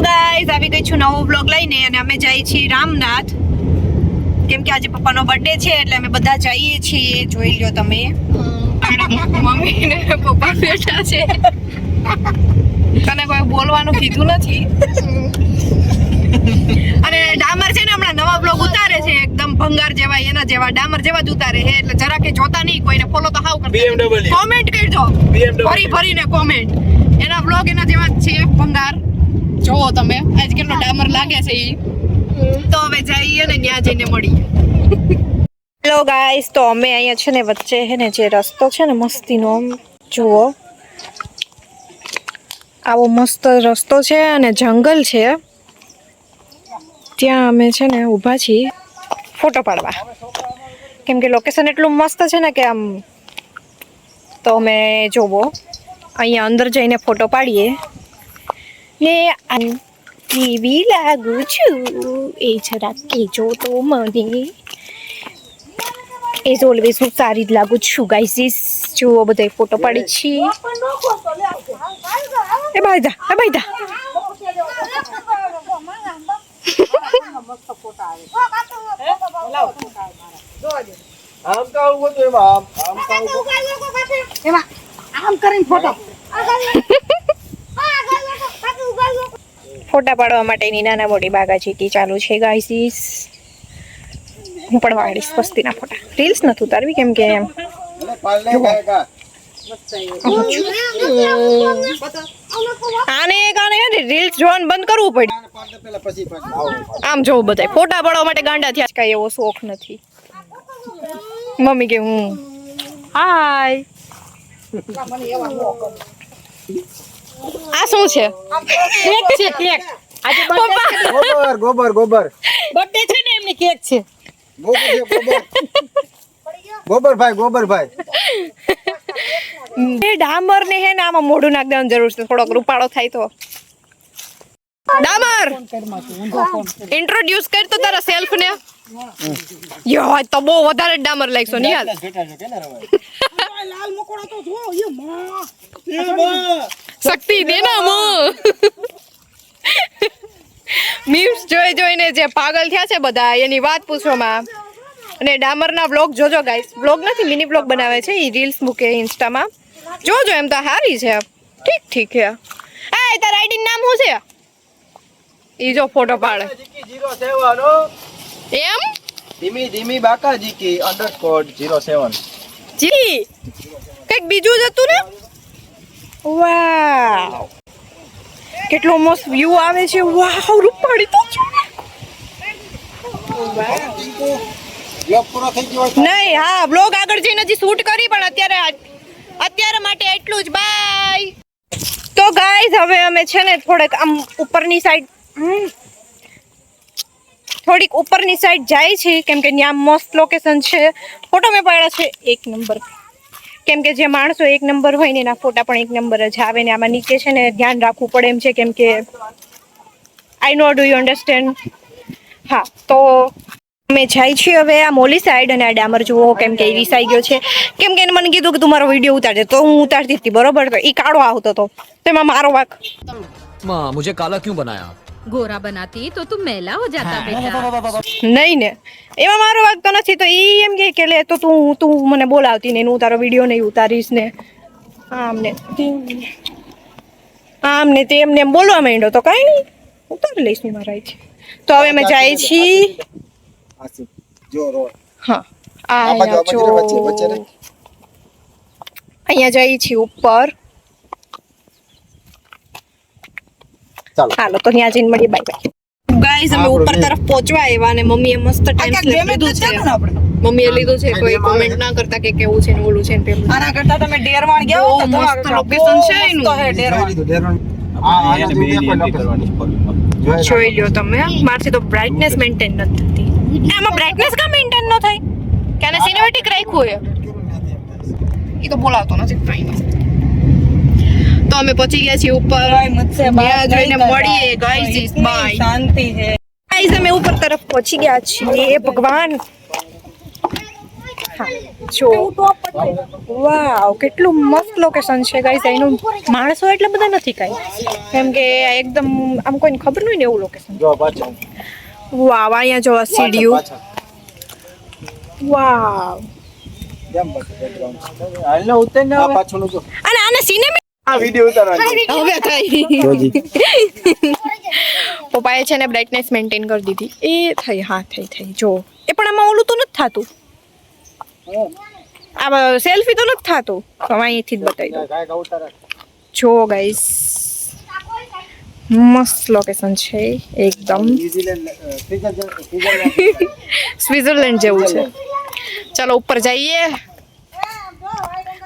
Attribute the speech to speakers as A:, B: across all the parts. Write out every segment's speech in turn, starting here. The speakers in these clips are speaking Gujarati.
A: ગાઈઝ આવી ગઈ છું નવો વ્લોગ લઈને અને અમે જઈએ છીએ રામનાથ કેમ કે આજે પપ્પાનો બર્થડે છે એટલે અમે બધા જઈએ છીએ જોઈ લ્યો તમે મમ્મી ને પપ્પા બેઠા છે તને કોઈ બોલવાનું કીધું નથી અને ડામર છે ને હમણાં નવા વ્લોગ ઉતારે છે એકદમ ભંગાર જેવા એના જેવા ડામર જેવા જ ઉતારે છે એટલે જરા કે જોતા નહીં કોઈને ફોલો તો હાવ કરતા કોમેન્ટ કરજો ભરી ભરીને કોમેન્ટ એના વ્લોગ એના જેવા જ છે ભંગાર જોવો તમે આજ કેટલો ડામર લાગે છે ઈ તો હવે જઈએ ને ત્યાં જઈને મળીએ હેલો ગાઈસ તો અમે અહીંયા છે ને વચ્ચે છે ને જે રસ્તો છે ને મસ્તીનો જુઓ આવો મસ્ત રસ્તો છે અને જંગલ છે ત્યાં અમે છે ને ઊભા છીએ ફોટો પાડવા કેમ કે લોકેશન એટલું મસ્ત છે ને કે આમ તો અમે જોવો અહીંયા અંદર જઈને ફોટો પાડીએ ને કેવી લાગુ છું એ જરા કહેજો તો મને એઝ ઓલવેઝ હું સારી જ લાગુ છું ગાઈઝ જુઓ બધા ફોટો પાડી છીએ એ ભાઈ ફોટા પાડવા માટેની નાના મોટી બાગાચીકી ચાલુ છે ગાઈસ હું પણ વાળીશ પસ્તીના ફોટા રીલ્સ નથી ઉતારવી કેમ કે આને રીલ્સ જોવાનું બંધ કરવું પડે આમ જોવું બધા ફોટા પાડવા માટે ગાંડા થયા કઈ એવો શોખ નથી મમ્મી કે હું હાય આ શું છે કેક છે કેક આજે
B: ગોબર
A: બર્થડે છે ને એમની કેક છે
B: ગોબરભાઈ
A: એ ડામર ને હે ને આમાં મોઢું નાખ દેવાની જરૂર છે થોડોક રૂપાળો થાય તો ડામર ઇન્ટ્રોડ્યુસ કર તો તારા સેલ્ફ ને યો તો બહુ વધારે ડામર લાગશો નિહાલ લાલ મકોડા તો જો યે માં શક્તિ દે ના મો મીમ્સ જોઈને જે પાગલ થયા છે બધા એની વાત પૂછવામાં અને ડામરના વ્લોગ જોજો ગાઈસ વ્લોગ નથી મિની વ્લોગ બનાવે છે ઈ રીલ્સ મૂકે ઇન્સ્ટામાં જોજો એમ તો હારી છે ઠીક છે એ તાર આઈડી નામ શું છે ઈ જો ફોટો પાડે એમ
B: ધીમી બાકાજી કી _07
A: જી કઈક બીજું જ હતું ને વાવ કેટલો મસ્ત વ્યૂ આવે છે વાવ રૂપાળી તો નહીં હા બ્લોગ આગળ જઈને હજી શૂટ કરી પણ અત્યારે માટે એટલું જ બાય તો ગાઈઝ હવે અમે છે ને થોડીક ઉપરની સાઈડ જાય છે કેમ કે ત્યાં મસ્ત લોકેશન છે ફોટો મેં પાડ્યા છે 1 નંબર કેમ કે જે માણસો 1 નંબર હોય ને એના ફોટા પણ 1 નંબર જ આવે ને આમાં નીચે છે ને ધ્યાન રાખવું પડે એમ છે કેમ કે આઈ નો ડુ યુ અન્ડરસ્ટેન્ડ હા તો અમે જાય છીએ હવે આ મોલી સાઈડ અને આ ડામર જુઓ કેમ કે એ રીસાઈ ગયો છે કેમ કે એને મને કીધું કે તું મારો વિડીયો ઉતારજે તો હું ઉતારતી હતી બરોબર તો એ કાળો આવતો હતો તેમાં મારો વાંક
C: माँ मुझे काला क्यों बनाया
D: गोरा बनाती तो तुम मैला हो जाता बेटा
A: નહીં ને એમાં મારો વાંક તો નથી તો ઈ એમ કે લે તો તું મને બોલાવતી ને હું તારો વિડીયો નહીં ઉતારીશ ને આમ ને તેમને એમ બોલવા માંડ્યો તો કઈ નહીં ઉતારી લઈશ હું મારા છે તો હવે અમે જાય છીએ હા અહીંયા જઈએ છીએ ઉપર હાલો તો ત્યાં જઈને મળીએ બાય બાય ગાઈઝ અમે ઉપર તરફ પહોંચવા આવ્યા અને મમ્મીએ મસ્ત ટાઈમ સ્લેપ લીધું છે મમ્મીએ લીધું છે કોઈ કોમેન્ટ ના કરતા કે કેવું છે ને ઓલું છે ને પેલું આના કરતા તમે ડેરવાણ ગયા હો તો મસ્ત લોકેશન છે એનું જોઈ લ્યો તમે મારથી તો બ્રાઇટનેસ મેન્ટેન નથી થતી આમાં બ્રાઇટનેસ કા મેન્ટેન ન થાય કે આને સિનેમેટિક રાખ્યું હોય એ તો બોલાવતો નથી કાઈ નથી તો અમે પહોંચી ગયા છીએ ઉપર ત્યાં જોઈને મળીએ ગાઈઝ બાય શાંતિ છે ગાઈઝ અમે ઉપર તરફ પહોંચી ગયા છીએ ભગવાન જો વાવ કેટલું મસ્ત લોકેશન છે ગાઈસ. એનું માણસો એટલા બધા નથી કાંઈ, કેમ કે આ એકદમ આમ કોઈને ખબર નહીં ને એવું લોકેશન.
B: જો પાછળ
A: વાવ અહીંયા જો સીડીયું. વાવ
B: કેમ બેકગ્રાઉન્ડ હાલને ઉતર ને પાછળનું જો
A: અને આને સિનેમેટિક
B: આ વિડિયો ઉતારવાની
A: હવે થઈ
B: જોજી
A: પપ્પાએ છે ને બ્રાઇટનેસ મેન્ટેન કરી દીધી એ થઈ. હા થઈ જો એ પણ આમાં ઓલું તો નથી થતું, આ સેલ્ફી તો નથી થતું. તો અહીંથી જ બતાવી દઉં.
B: કાય કા ઉતાર
A: જો ગાઈસ મસ્ત લોકેશન છે એકદમ.
B: ન્યુઝીલેન્ડ
A: સ્વિટ્ઝરલેન્ડ જેવું છે. ચાલો ઉપર જઈએ.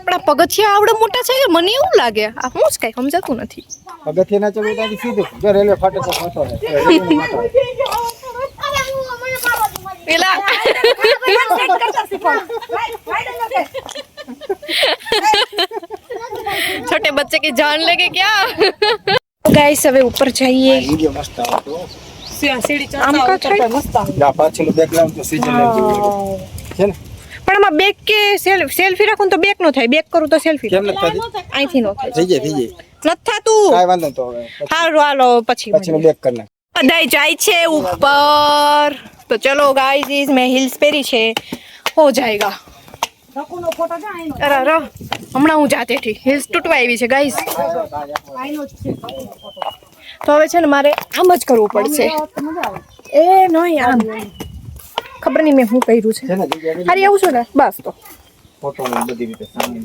A: પણ આ પગથિયા આવડે મોટા છે કે મને એવું લાગે આ હું જ કઈ સમજાતું નથી.
B: પગથિયા ના ચડવું ત્યાંથી સીધું જો રેલવે ફાટક પર ફોટો છે
A: પેલા छोटे बच्चे की जान लेके क्या गाइस હવે ઉપર જઈએ.
B: વિડિયો મસ્ત આવતો
A: આમ કા થાય
B: જા પાછળનું બેકગ્રાઉન્ડ તો સ્વિટ્ઝરલેન્ડ જેવું છે ને.
A: પણ આમાં બેક કે સેલ્ફી રાખું તો બેક નો થાય, બેક કરું તો સેલ્ફી
B: કેમ નથી થતી?
A: અહીંથી નો થાય.
B: થઈ જાય
A: નથી થતું.
B: કાઈ વાંધો નહીં તો હવે
A: હારું હાલો પછી
B: પછીનું બેક કરી નાખ.
A: બધાય જાય છે ઉપર. તો ચલો ગાઈઝ મેં હિલ્સ પહેરી છે. હો જાયગા અરે હમણાં હું જાતે થી હિલ્સ તૂટવા આવી છે ગાઈઝ. તો હવે છે ને મારે આમ જ કરવું પડશે. એ નહીં આમ ખબર નહીં મેં શું કર્યું છે.
B: છે ને જગ્યા
A: અરે એવું છે ને બસ તો
B: ફોટો બધી રીતે સામે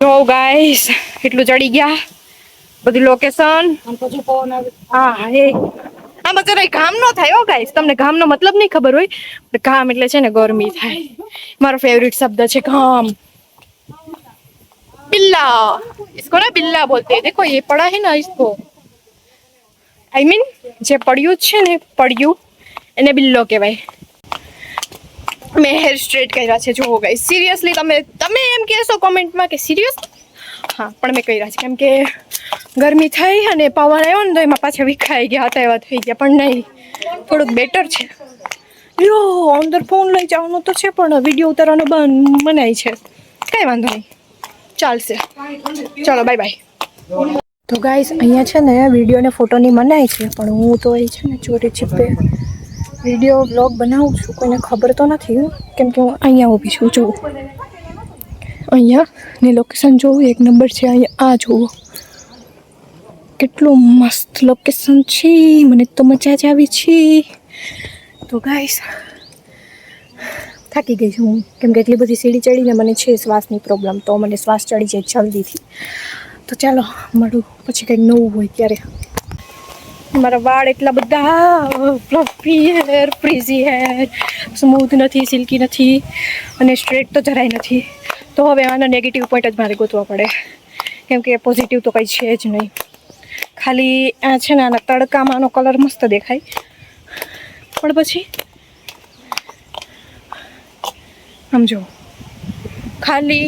A: જો ગાઈઝ એટલું ચડી ગયા બધી લોકેશન. હા એ આમાં જરાય ઘામ નો થાય હો ગાઈસ. તમને ઘામનો મતલબ નહીં ખબર હોય, ઘામ એટલે છે ને ગરમી થાય. મારો ફેવરિટ શબ્દ છે ઘામ. बिल्ला, इसको ना बिल्ला बोलते हैं. देखो ये पड़ा है ना इसको, आई मीन જે પડ્યું છે ને પડ્યું એને બિલ્લો કહેવાય. મેં હેર સ્ટ્રેટ કર્યા છે જુઓ ગાઈસ. સિરિયસલી તમે એમ કહેશો કોમેન્ટમાં કે સિરિયસ, હા પણ મેં કર્યા છે કેમ કે ગરમી થઈ અને પવન આવ્યો ને તો એમાં પાછા વિખાઈ ગયા હતા એવા થઈ ગયા. પણ નહીં થોડુંક બેટર છે. યો અંદર ફોન લઈ જવાનું તો છે પણ વિડીયો ઉતારવાનો બંધ મનાય છે. કાંઈ વાંધો નહીં ચાલશે. ચાલો બાય બાય. તો ગાઈસ અહીંયા છે ને વિડીયો ને ફોટોની મનાય છે પણ હું તો એ છે ને ચોરી છીપે વિડીયો વ્લોગ બનાવું છું. કોઈને ખબર તો નથી કેમ કે હું અહીંયા ઊભી છું. જુઓ અહીંયા ને લોકેશન જોવું એક નંબર છે. અહીંયા આ જુઓ કેટલું મસ્ત લોકેશન છે. મને તો મજા જ આવી છે. તો ગાઈસ થાકી ગઈ છું હું કેમ કે એટલી બધી સીડી ચડીને મને છે શ્વાસની પ્રોબ્લેમ. તો મને શ્વાસ ચડી જાય જલ્દીથી. તો ચાલો મળું પછી કંઈક નવું હોય ત્યારે. મારા વાળ એટલા બધા ફ્લફી હેર, ફ્રીઝી હેર, સ્મૂથ નથી, સિલ્કી નથી અને સ્ટ્રેટ તો જરાય નથી. તો હવે આનો નેગેટિવ પોઈન્ટ જ મારે ગોતવા પડે કેમ કે પોઝિટિવ તો કંઈ છે જ નહીં. ખાલી આ છે ને આના તડકામાં આનો કલર મસ્ત દેખાય પણ પછી સમજો ખાલી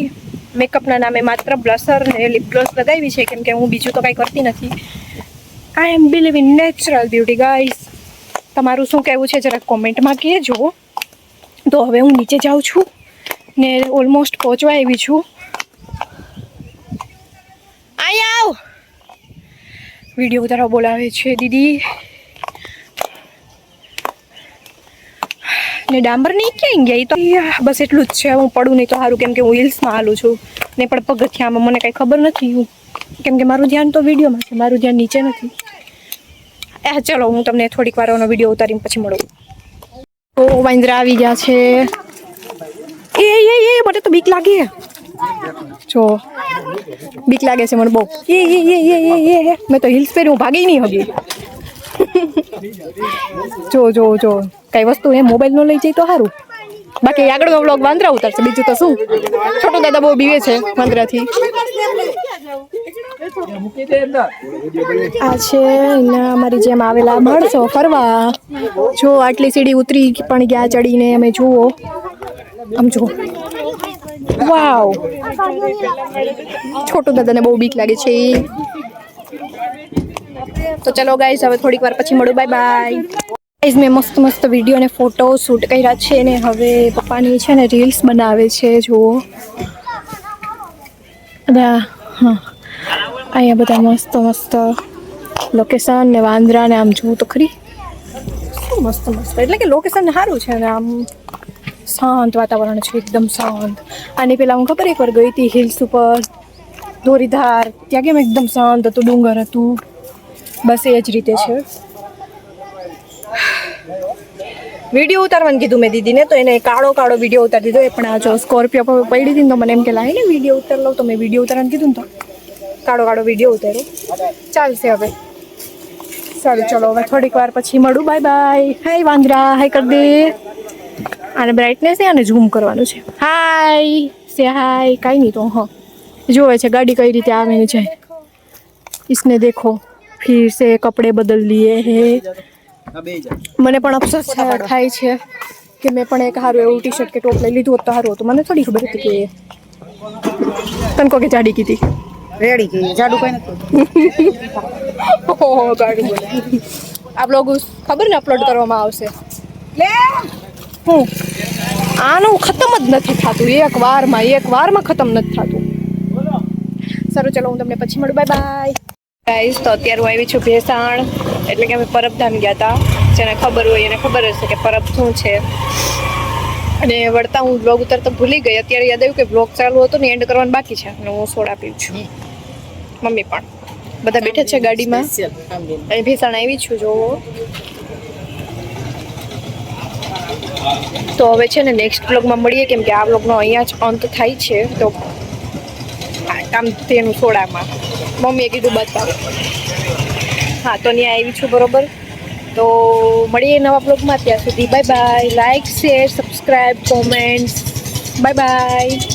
A: મેકઅપના નામે માત્ર બ્લશર ને લિપ ગ્લોસ લગાવી છે કેમ કે હું બીજું તો કાંઈ કરતી નથી. I am believe in natural beauty guys. તમારું શું કહેવું છે જરા કોમેન્ટમાં કહેજો. તો હવે હું નીચે જાઉં છું ને ઓલમોસ્ટ પહોંચવા આવી છું. અહીંયા આવ વિડીયો ઉતારવા બોલાવે છે દીદી. ને ડાંબર નહીં ક્યાં ગયા? એ તો બસ એટલું જ છે. હું પડું નહીં તો સારું કેમ કે હું હિલ્સમાં હાલું છું ને પણ પગથિયામાં મને કાંઈ ખબર નથી કેમ કે મારું ધ્યાન તો વિડીયોમાં છે, મારું ધ્યાન નીચે નથી. ચલો હું તમને થોડીક વાર એનો વિડીયો ઉતારીને પછી મળું. તો વાંદરા આવી ગયા છે. એ મને તો બીક લાગે. જો બીક લાગે છે મને બહુ. એ મેં તો હિલ્સ પહેરી હું ભાગી નહીં હગી. જો કઈ વસ્તુ એ મોબાઈલ નો લઈ જાય તો સારું. બાકી આગળનો વ્લોગ વાંદરા ઉતારશે બીજું તો શું. છોટું દાદા બહુ બીવે છે વાંદરાથી. આ છે એના અમારી જેમ આવેલા માણસો ફરવા. જો આટલી સીડી ઉતરી પણ ગયા ચડીને અમે જુઓ આમ જુઓ. વાવ છોટું દાદાને બહુ બીક લાગે છે. તો ચલો ગાઈસ હવે થોડીક વાર પછી મળું. Bye bye. ગાઈઝ મેં મસ્ત મસ્ત વિડીયો અને ફોટો શૂટ કર્યા છે ને હવે પપ્પાની છે ને રીલ્સ બનાવે છે જુઓ બધા. હા અહીંયા બધા મસ્ત મસ્ત લોકેશન ને વાંદરા ને આમ જોવું તો ખરી શું મસ્ત મસ્ત એટલે કે લોકેશન સારું છે ને આમ શાંત વાતાવરણ છે એકદમ શાંત. આની પહેલાં હું ખબર એકવાર ગઈ હતી હિલ્સ ઉપર ધોરીધાર ત્યાં કેમ એકદમ શાંત હતું ડુંગર હતું બસ એ જ રીતે છે. વિડીયો ઉતારવાનું કીધું મેં દીદીને તો એને કાળો વિડીયો ઉતારી દીધો એ પણ આ જો સ્કોર્પિયો પર પડી હતી ને તો મને એમ કે લાગે ને વિડીયો ઉતાર લઉં તો મેં વિડીયો ઉતારવાનું કીધું ને તો કાળો વિડીયો ઉતાર્યો. ચાલશે હવે સારું ચલો હવે થોડીક વાર પછી મળું. Bye bye. હાય વાંદરા હાય કરી દે. આને બ્રાઇટનેસ છે આને ઝૂમ કરવાનું છે. હાય સે હાય કાંઈ નહીં તો હા જોવે છે ગાડી કઈ રીતે આવે ને જાય. इसने देखो फिर से कपड़े बदल लिए हैं. મને પણ અફસોસ થાય છે કે મેં પણ એક સારું એવું ટી શર્ટ કે ટોપ લઈ લીધું હોત તો સારું હતું. મને થોડી ખબર હતી કે તને કોકે જાડી કીધી
E: રેડી કે જાડુ કઈ નથી.
A: ઓહો ગાડી બોલે આ બ્લોગ ખબર ને અપલોડ કરવામાં આવશે. હું આનું ખતમ જ નથી થતું એક વારમાં ખતમ નથી થતું. સારું ચલો હું તમને પછી મળું. Bye bye guys. તો અત્યારે હું આવી છું ભેસાણ એટલે કે અમે પરબધામ ગયા હતા. જેને ખબર હોય એને ખબર હશે કે પરબ શું છે. અને વળતા હું બ્લોગ ઉતારતા ભૂલી ગઈ. અત્યારે યાદ આવ્યું કે બ્લોગ ચાલુ હતો ને એન્ડ કરવાનું બાકી છે અને હું સોડા પીઉં છું. મમ્મી પણ બધા બેઠા છે ગાડીમાં અને ભેસાણ આવી છું જોવો. તો હવે છે ને નેક્સ્ટ બ્લોગમાં મળીએ કેમ કે આ બ્લોગનો અહીંયા જ અંત થાય છે. તો કામ તેનું સોડામાં મમ્મીએ કીધું બતાવો. હા તો ત્યાં આવી છું બરોબર. તો મળીએ નવા બ્લોગમાં. ત્યાં સુધી bye bye. Like share subscribe comments. Bye bye.